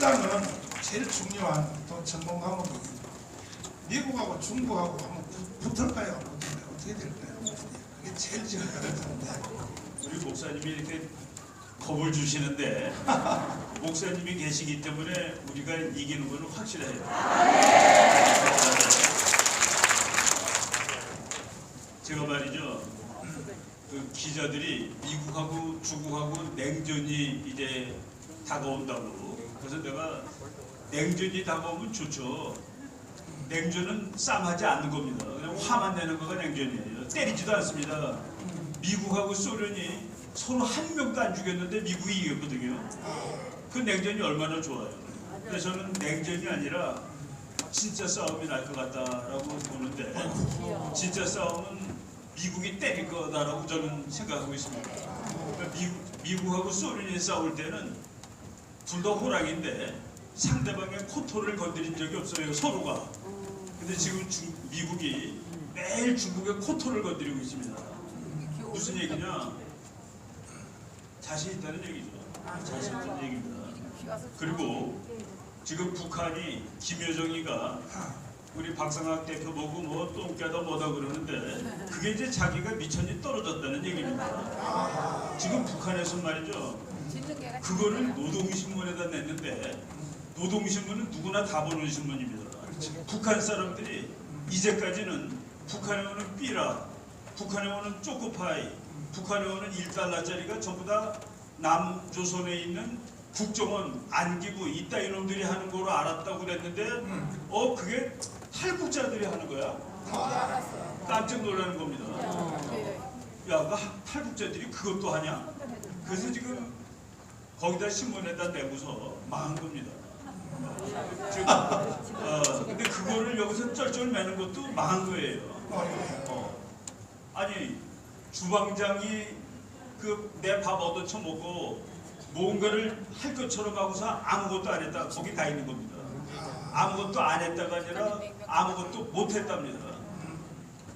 한다면 제일 중요한 또 전문가는 미국하고 중국하고 한번 붙을까요? 어떻게 될까요? 그게 제일 중요한데 우리 목사님이 이렇게 겁을 주시는데 목사님이 계시기 때문에 우리가 이기는 것은 확실해요. 제가 말이죠, 그 기자들이 미국하고 중국하고 냉전이 이제 다가온다고. 그래서 내가 냉전이 다가오면 좋죠. 냉전은 싸움하지 않는 겁니다. 그냥 화만 내는 거가 냉전이에요. 때리지도 않습니다. 미국하고 소련이 서로 한 명도 안 죽였는데 미국이 이겼거든요. 그 냉전이 얼마나 좋아요. 그래서 저는 냉전이 아니라 진짜 싸움이 날 것 같다라고 보는데, 진짜 싸움은 미국이 때릴 거다라고 저는 생각하고 있습니다. 그러니까 미국하고 소련이 싸울 때는 둘 다 호랑인데 상대방의 코털을 건드린 적이 없어요, 서로가. 근데 지금 미국이 매일 중국의 코털을 건드리고 있습니다. 무슨 얘기냐? 자신 있다는 얘기죠. 자신 있다는 얘기입니다. 그리고 지금 북한이 김여정이가 우리 박상학 대표 보고 뭐 똥깨다 뭐다 그러는데 그게 이제 자기가 미천이 떨어졌다는 얘기입니다. 지금 북한에서 말이죠, 그거를 노동신문에다 냈는데 노동신문은 누구나 다 보는 신문입니다. 북한 사람들이 이제까지는 북한에 오는 삐라, 북한에 오는 초코파이, 북한에 오는 1달러짜리가 전부 다 남조선에 있는 국정원, 안기부 이따 이놈들이 하는 거로 알았다고 그랬는데 그게 탈북자들이 하는 거야? 깜짝 놀라는 겁니다. 야, 그 탈북자들이 그것도 하냐? 그래서 지금 거기다 신문에다 내고서 망한 겁니다. 지금, 근데 그거를 여기서 쩔쩔 매는 것도 망한 거예요. 아니, 주방장이 그 내 밥 얻어 처먹고 뭔가를 할 것처럼 하고서 아무것도 안 했다. 거기 다 있는 겁니다. 아무것도 안 했다가 아니라 아무것도 못 했답니다.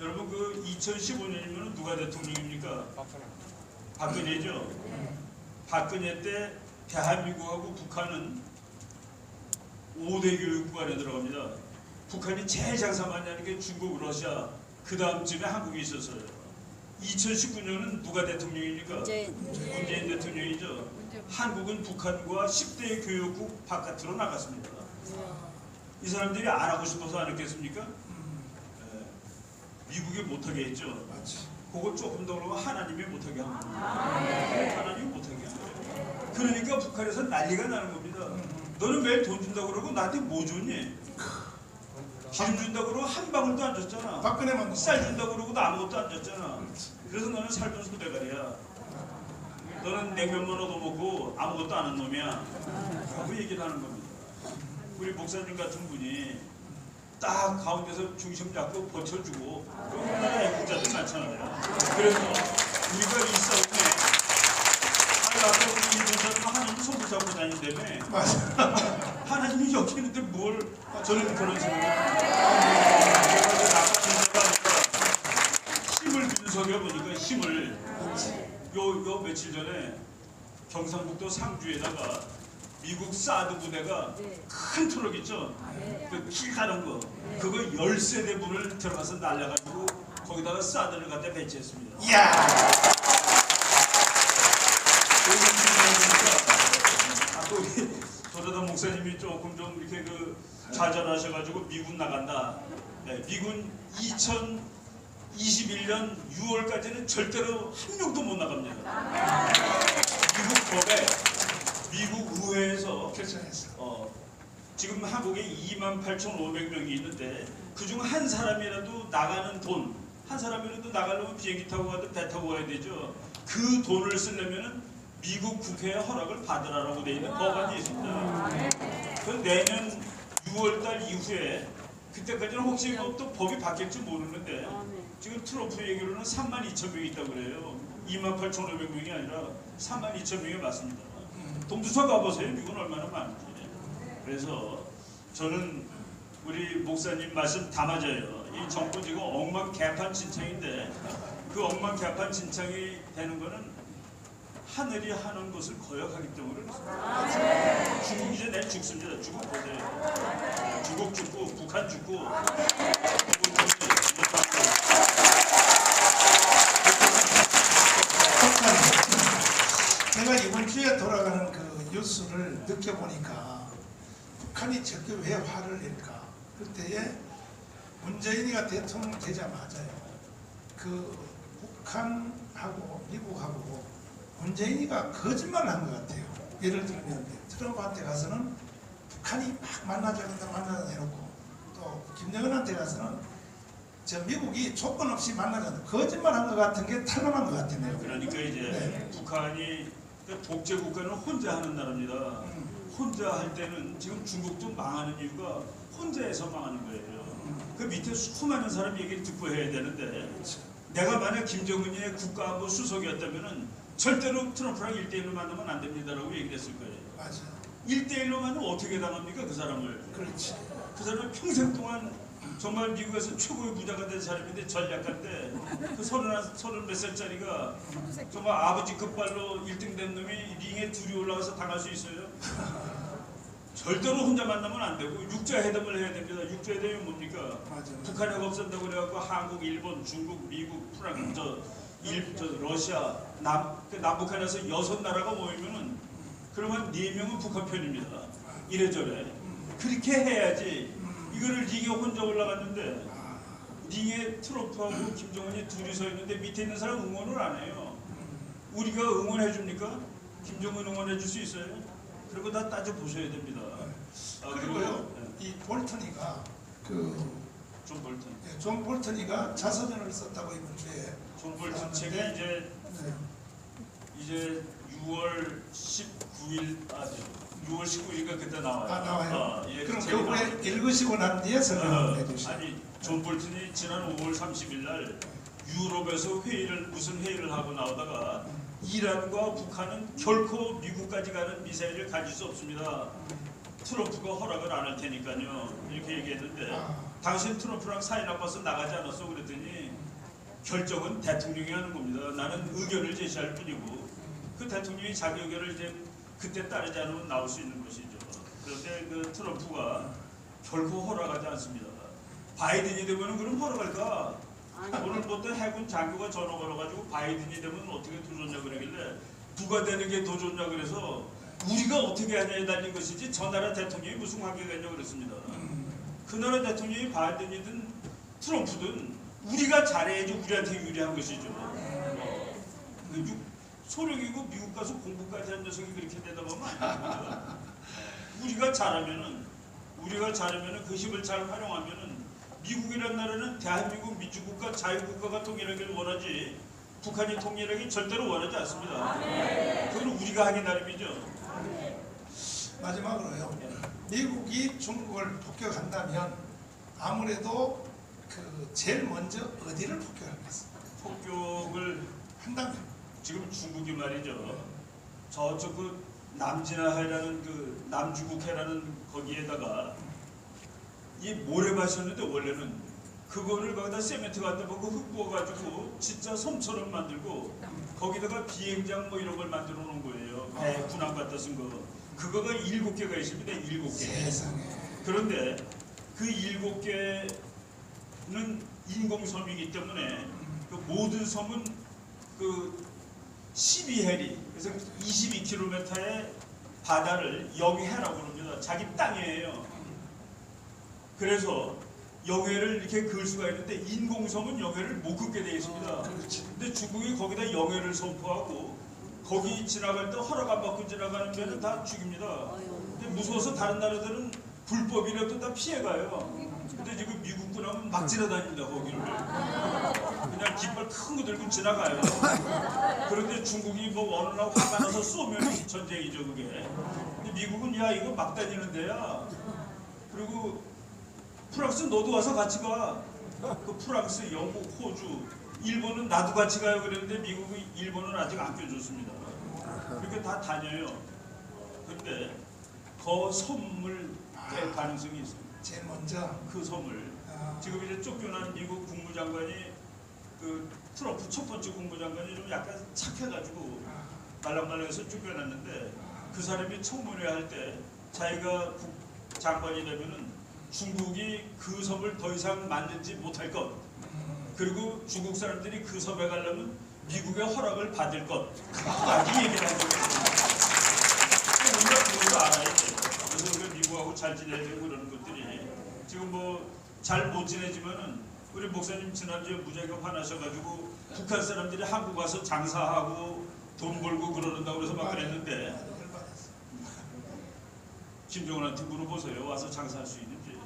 여러분, 그 2015년이면 누가 대통령입니까? 박근혜죠. 박근혜 때 대한민국하고 북한은 5대 교육국 안에 들어갑니다. 북한이 제일 장사 많이 하는 게 중국, 러시아, 그 다음쯤에 한국이 있었어요. 2019년은 누가 대통령입니까? 문재인 대통령이죠. 한국은 북한과 10대 교육국 바깥으로 나갔습니다. 이 사람들이 안 하고 싶어서 안 했겠습니까? 미국이 못하게 했죠. 그거 조금 더 그러면 하나님이 못하게 한 겁니다. 하나님이 못하게 한 거예요. 그러니까 북한에서 난리가 나는 겁니다. 너는 매일 돈 준다고 그러고 나한테 뭐 줬니? 기름 준다고 그러고 한 방울도 안 줬잖아. 박근혜만 쌀 준다고 그러고도 아무것도 안 줬잖아. 그래서 너는 살던 소대가리야. 너는 냉면만 얻어먹고 아무것도 안 한 놈이야. 라고 얘기를 하는 겁니다. 우리 목사님 같은 분이 딱 가운데서 중심 잡고 버텨주고, 우리나라 애국자들 많잖아요. 그래서 우리가 이 싸움에, 아까 우리 일본사도 하나님 손을 잡고 다닌다며. 맞아. 하나님이 여기 있는데 뭘, 저는 그런 생각을 힘을 분석해 보니까 힘을 요 며칠 전에 경상북도 상주에다가 미국 사드 부대가 큰 트럭 있죠? 그 길 가는 거, 그거 13대분을 들어가서 날려가지고 거기다가 사드를 갖다 배치했습니다. 이야. 아까 우리 도자단 목사님이 조금 좀 이렇게 그 좌절하셔가지고 미군 나간다. 네, 미군 2021년 6월까지는 절대로 한 명도 못 나갑니다. 미국 법에, 미국 의회에서 결정했어. 지금 한국에 28,500명이 있는데 그중 한 사람이라도 나가는 돈, 한 사람이라도 나가려면 비행기 타고 가든 배 타고 가야 되죠. 그 돈을 쓰려면 미국 국회의 허락을 받으라고 되어 있는 법안이 있습니다. 그 내년 6월달 이후에, 그때까지는 혹시 뭐 또 법이 바뀔지 모르는데 지금 트럼프 얘기로는 32,000명이 있다고 그래요. 28,500명이 아니라 32,000명이 맞습니다. 동두천 가보세요. 미국은 얼마나 많은지. 그래서 저는 우리 목사님 말씀 다 맞아요. 이 정부 지금 엉망개판진창인데 그 엉망개판진창이 되는 거는 하늘이 하는 것을 거역하기 때문에 그렇습니다. 중국 이제 내일 죽습니다. 중국 보세요. 중국 죽고 북한 죽고 제가 이번 주에 돌아가는 그 뉴스를 느껴보니까 북한이 저게 왜 화를 낼까? 그때에 문재인이가 대통령 되자마자요. 그 북한하고 미국하고 문재인이가 거짓말을 한 것 같아요. 예를 들면 트럼프한테 가서는 북한이 막 만나자 해놓고 또 김정은한테 가서는 저 미국이 조건 없이 만나자 거짓말한 것 같은 게 탄로난 것 같네요. 그러니까 이제 북한이 독재 국가는 혼자 하는 나라입니다. 혼자 할 때는 지금 중국도 망하는 이유가 혼자해서 망하는 거예요. 그 밑에 수많은 사람 얘기를 듣고 해야 되는데 내가 만약 김정은의 국가안보 수석이었다면은 절대로 트럼프랑 1대1로 만나면 안 됩니다라고 얘기를 했을 거예요. 맞아. 1대1로 만나면 어떻게 당합니까? 그 사람을. 그렇지. 그 사람은 평생 동안 정말 미국에서 최고의 부자가 된 사람인데 전략가인데 그 서른 몇 살짜리가 정말 아버지 급발로 1등 된 놈이 링에 둘이 올라가서 당할 수 있어요? 절대로 혼자 만나면 안 되고 육자회담을 해야 됩니다. 육자회담이 뭡니까? 맞아. 북한이 없앤다고 그래갖고 한국, 일본, 중국, 미국, 프랑스, 러시아, 남북한에서 6나라가 모이면은 그러면 4명은 북한 편입니다. 이래저래. 그렇게 해야지. 이거를 링에 혼자 올라갔는데 링에 트럼프하고 김정은이 둘이 서 있는데 밑에 있는 사람 응원을 안 해요. 우리가 응원해 줍니까? 김정은 응원해 줄 수 있어요? 그리고 다 따져 보셔야 됩니다. 그리고요, 이 볼턴이가 존 볼턴. 존 볼턴이가 자서전을 썼다고 이번 주에. 존 볼턴 책이 이제 6월 19일 6월 19일인가 그때 나와요. 나와요. 예, 그럼 그 그거에 읽으시고 난 뒤에 설명을 해주시죠. 아니 존 볼튼이 지난 5월 30일 날 유럽에서 무슨 회의를 하고 나오다가 이란과 북한은 결코 미국까지 가는 미사일을 가질 수 없습니다. 트럼프가 허락을 안 할 테니까요. 이렇게 얘기했는데 당신 트럼프랑 사이 나빠서 나가지 않았어? 그랬더니 결정은 대통령이 하는 겁니다. 나는 의견을 제시할 뿐이고 그 대통령이 자기 의견을 이제 그때 따르지 않으면 나올 수 있는 것이죠. 그런데 그 트럼프가 결코 허락하지 않습니다. 바이든이 되면 그럼 허락할까? 오늘부터 해군 장교가 전화 걸어가지고 바이든이 되면 어떻게 더 좋냐 그러길래 누가 되는 게 더 좋냐 그래서 우리가 어떻게 하냐에 달린 것이지 저 나라 대통령이 무슨 관계가 있냐 그랬습니다. 그 나라 대통령이 바이든이든 트럼프든 우리가 잘해야지 우리한테 유리한 것이죠. 소령이고 미국 가서 공부까지 한 녀석이 그렇게 대답하면 안 됩니다. 우리가 잘하면은 그 힘을 잘 활용하면은 미국이라는 나라는 대한민국 민주국가 자유국가가 통일하기를 원하지 북한이 통일하기 절대로 원하지 않습니다. 그건 우리가 하기 나름이죠. 마지막으로요. 미국이 중국을 폭격한다면 아무래도 제일 먼저 어디를 폭격하겠습니까? 폭격을 한다면 지금 중국이 말이죠. 저쪽 그 남진해라는 그 남주국해라는 거기에다가 이 모래밭이었는데 원래는 그거를 거기다 세멘트 갖다 보고 흙 부어가지고 진짜 섬처럼 만들고 거기다가 비행장 뭐 이런 걸 만들어 놓은 거예요. 배 군함 갖다 쓴 거. 그거가 7개가 있습니다. 7개. 세상에. 그런데 그 7개는 인공섬이기 때문에 그 모든 섬은 그 12해리 그래서 22km의 바다를 영해라고 합니다. 자기 땅이에요. 그래서 영해를 이렇게 그을 수가 있는데 인공섬은 영해를 못 긋게 되어 있습니다. 근데 중국이 거기다 영해를 선포하고 거기 지나갈 때 허락 안 받고 지나가는 배는 다 죽입니다. 근데 무서워서 다른 나라들은 불법이라도 다 피해가요. 근데 지금 미국 군함은 막 지나다닙니다. 거기를 그냥 깃발 큰 거 들고 지나가요. 그런데 중국이 뭐 어느 날 화가 나서 쏘면 전쟁이죠 그게. 근데 미국은 야 이거 막 다니는 데야. 그리고 프랑스 너도 와서 같이 가. 그 프랑스, 영국, 호주, 일본은 나도 같이 가요 그랬는데 미국이 일본은 아직 안 껴줬습니다. 그렇게 다 다녀요. 근데 그 섬을 될 가능성이 있어요. 제일 먼저 그 섬을 지금 이제 쫓겨난 미국 국무장관이 그 트럼프 첫 번째 국무장관이 좀 약간 착해가지고 말랑말랑해서 쫓겨났는데 그 사람이 청문회 할 때 자기가 장관이 되면은 중국이 그 섬을 더 이상 만들지 못할 것, 그리고 중국 사람들이 그 섬에 가려면 미국의 허락을 받을 것, 이 얘기를 한 적이 있어요. 우리가 그것도 알아야 돼요. 그래서 우리가 미국하고 잘 지내야 되고 그러는 것들이 지금 뭐 잘 못 지내지만은 우리 목사님 지난주에 무지하게 화나셔가지고 북한 사람들이 한국 와서 장사하고 돈 벌고 그러는다고 그래서 막 그랬는데 김정은한테 물어보세요. 와서 장사할 수 있는지.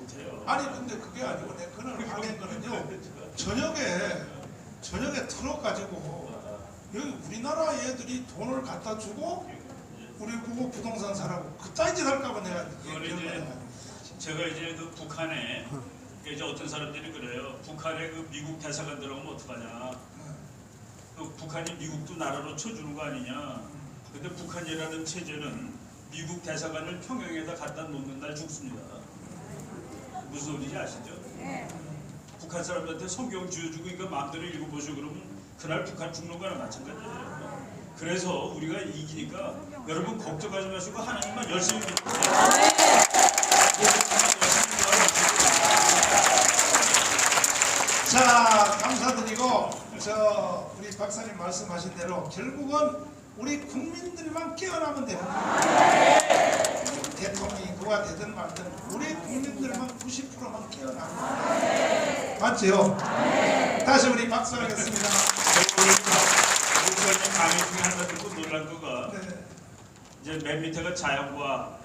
못해요. 아니 근데 그게 아니고 내 그날 확인 거는요. 저녁에 트럭 가지고 여기 우리나라 애들이 돈을 갖다 주고 우리 보고 부동산 사라고 그따위 짓 할까봐 내가 그걸 이제 제가 이제 그 북한에 이제 어떤 사람들이 그래요. 북한에 그 미국 대사관 들어가면 어떡하냐. 그 북한이 미국도 나라로 쳐주는 거 아니냐. 근데 북한이라는 체제는 미국 대사관을 평양에다 갖다 놓는 날 죽습니다. 무슨 소리인지 아시죠? 북한 사람들한테 성경 쥐어주고 이거 마음대로 읽어보시고 그러면 그날 북한 죽는 거랑 마찬가지예요. 그래서 우리가 이기니까 여러분 걱정하지 마시고 하나님만 열심히 믿으세요. 자, 감사드리고 우리 박사님 말씀하신 대로 결국은 우리 국민들만 깨어나면 됩니다. 대통령이 누가 되든 말든 우리 국민들만 90%만 깨어나면 맞죠? 다시 우리 박수하겠습니다. 목사님 강의 중에 하나 듣고 놀란 거가 네. 이제 맨 밑에가 자연과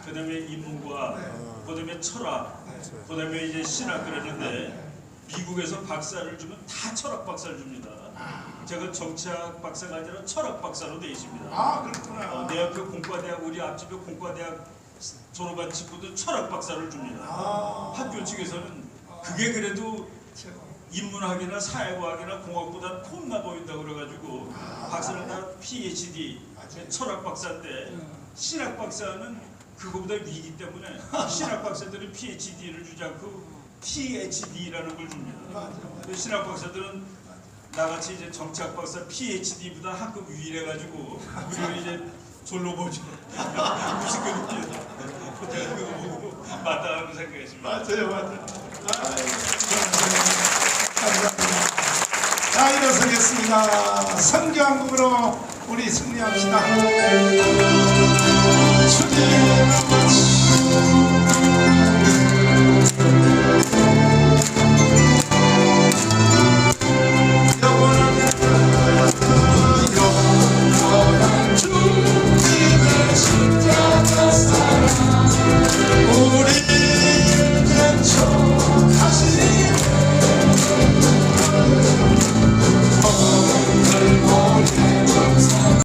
그 다음에 인문과 그 다음에 철학 그 다음에 이제 신학 그러는데 미국에서 박사를 주면 다 철학 박사를 줍니다. 제가 정치학 박사가 아니라 철학 박사로 되어 있습니다. 아 그렇구나. 내 앞에 공과대학 우리 앞집에 공과대학 졸업한 친구도 철학 박사를 줍니다. 학교 측에서는 그게 그래도 인문학이나 사회과학이나 공학보다 폼나 보인다고 그래가지고 박사는 다 PhD 철학 박사인데 신학 박사는 그거보다 위기 때문에 신학 박사들은 PhD를 주지 않고 PhD라는 걸 줍니다. 신학 박사들은 나같이 이제 정치학 박사 PhD보다 한급 위래가지고 우리가 이제 졸로 보죠. 무슨 그림이에요. 제가 그거 보고 맞다고 생각했습니다. 맞아요. 감사합니다. 자, 일어서겠습니다. 성교한국으로 우리 승리합시다. 주님